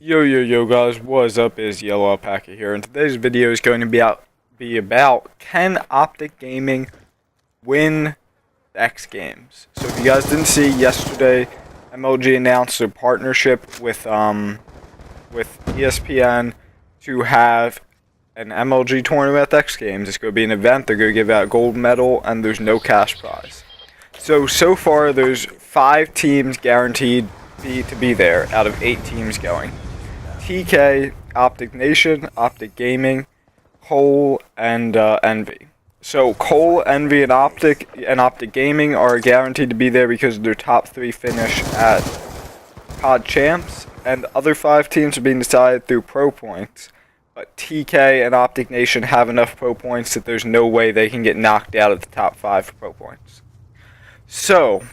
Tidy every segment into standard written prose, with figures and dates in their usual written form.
Yo guys, what's up? Is Yellow Alpaca here, and today's video is going to be about can OpTic Gaming win the X Games? So if you guys didn't see yesterday, MLG announced their partnership with ESPN to have an MLG tournament at the X Games. It's going to be an event. They're going to give out a gold medal, and there's no cash prize. So far, there's 5 teams guaranteed to be there out of 8 teams going. TK, OpTic Nation, OpTic Gaming, Cole, and Envy. So Cole, Envy, and OpTic Gaming are guaranteed to be there because of their top 3 finish at COD Champs, and the other 5 teams are being decided through pro points. But TK and OpTic Nation have enough pro points that there's no way they can get knocked out of the top 5 for pro points. So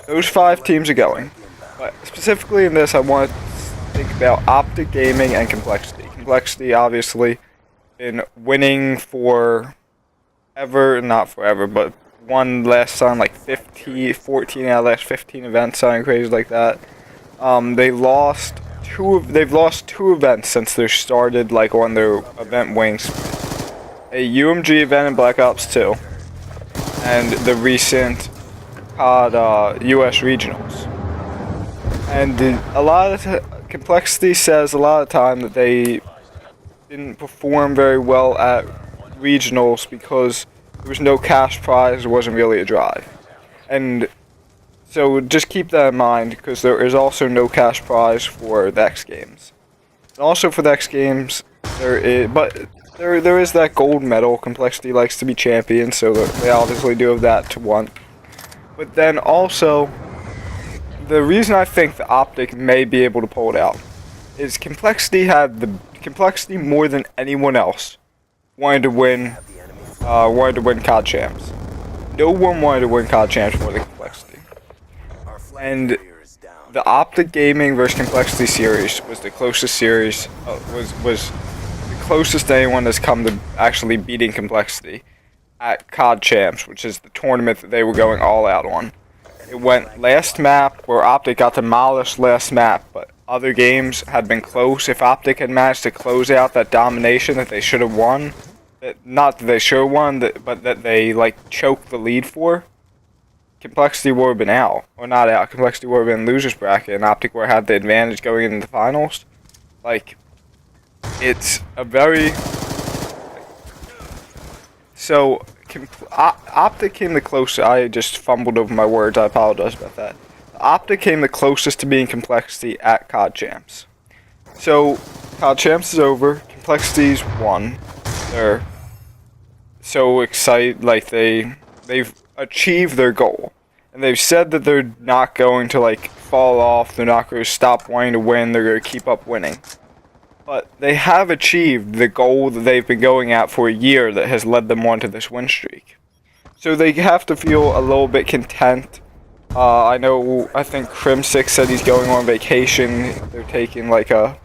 those 5 teams are going. But specifically in this, I want to think about OpTic Gaming and Complexity. Complexity, obviously, been winning for not forever, but won last time like 14 out of last 15 events, something crazy like that. They've lost 2 events since they started like on their event wings. A UMG event in Black Ops 2, and the recent COD US regionals. And Complexity says a lot of time that they didn't perform very well at regionals because there was no cash prize, there wasn't really a drive. And so just keep that in mind, because there is also no cash prize for the X Games. And also for the X Games, there is that gold medal. Complexity likes to be champion, so they obviously do have that to want. But then also, the reason I think the OpTic may be able to pull it out is Complexity more than anyone else wanted to win COD Champs. No one wanted to win COD Champs more than Complexity. And the OpTic Gaming versus Complexity series was the closest series. Was the closest anyone has come to actually beating Complexity at COD Champs, which is the tournament that they were going all out on. It went last map, where OpTic got demolished last map, but other games had been close. If OpTic had managed to close out that domination that they should have won, not that they should have won, but that they like choked the lead for, Complexity would have been out, or not out. Complexity would have been losers bracket, and OpTic would have had the advantage going into the finals. Like, it's a very so. OpTic came the closest. I just fumbled over my words. I apologize about that. OpTic came the closest to being Complexity at COD Champs. So COD Champs is over. Complexity's won. They're so excited, like they've achieved their goal, and they've said that they're not going to like fall off. They're not going to stop wanting to win. They're going to keep up winning. But they have achieved the goal that they've been going at for a year that has led them onto this win streak. So they have to feel a little bit content. I think Crim6 said he's going on vacation. They're taking like I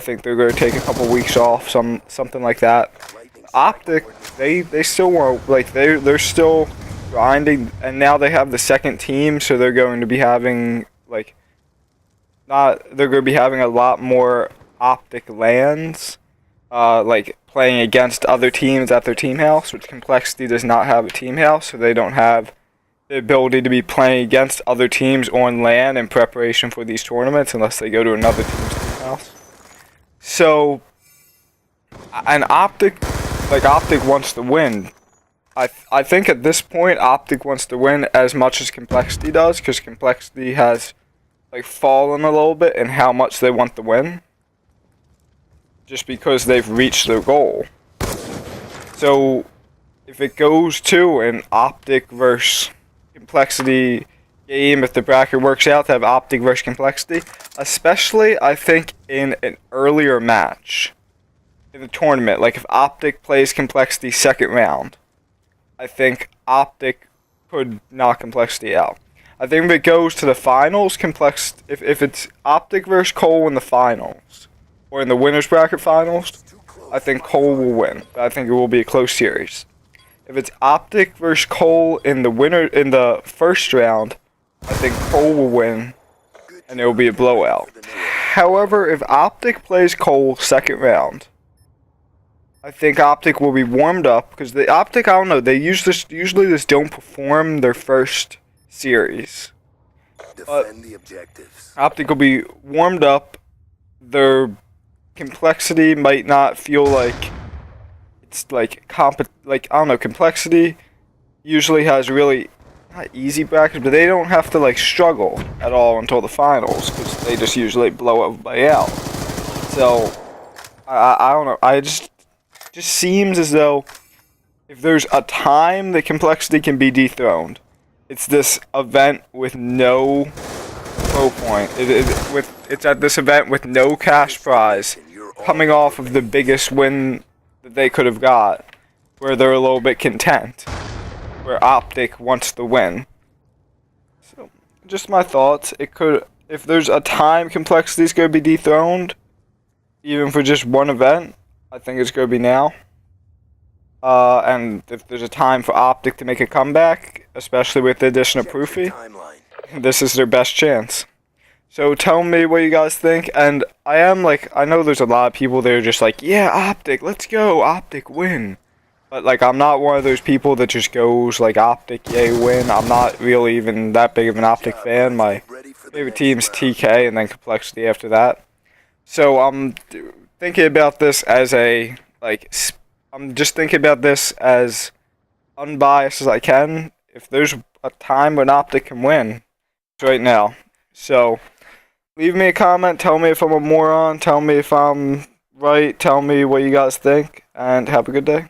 think they're going to take a couple weeks off, something like that. OpTic, they still want, like, they're still grinding, and now they have the second team, so they're going to be having, like, they're going to be having a lot more OpTic lands, like playing against other teams at their team house, which Complexity does not have a team house, so they don't have the ability to be playing against other teams on LAN in preparation for these tournaments unless they go to another team's team house. So, and OpTic wants to win. I think at this point OpTic wants to win as much as Complexity does, because Complexity has like fallen a little bit in how much they want to win, just because they've reached their goal. So if it goes to an OpTic versus Complexity game, if the bracket works out to have OpTic versus Complexity, especially I think in an earlier match in the tournament, like if OpTic plays Complexity second round, I think OpTic could knock Complexity out. I think if it goes to the finals, if it's OpTic versus Cole in the finals, or in the winners bracket finals, I think Cole will win. I think it will be a close series. If it's OpTic versus Cole in the first round, I think Cole will win, and it will be a blowout. However, if OpTic plays Cole second round, I think OpTic will be warmed up because the OpTic, I don't know, they usually just don't perform their first series. Defend the objectives. OpTic will be warmed up. Their complexity might not feel like it's like I don't know, complexity usually has really not easy brackets, but they don't have to like struggle at all until the finals because they just usually blow everybody out. So I don't know. I just seems as though if there's a time that complexity can be dethroned, it's this event with no pro point. It's at this event with no cash prize, coming off of the biggest win that they could have got, where they're a little bit content, where OpTic wants the win. So, just my thoughts. It could, if there's a time complexity's going to be dethroned, even for just one event, I think it's going to be now. And if there's a time for OpTic to make a comeback, especially with the addition of Proofy, this is their best chance. So tell me what you guys think, and I know there's a lot of people that are just like, yeah, OpTic, let's go, OpTic, win. But like, I'm not one of those people that just goes like, OpTic, yay, win. I'm not really even that big of an OpTic fan. My favorite team's TK, and then Complexity after that. So I'm thinking about this as I'm just thinking about this as unbiased as I can. If there's a time when OpTic can win, it's right now. So leave me a comment, tell me if I'm a moron, tell me if I'm right, tell me what you guys think, and have a good day.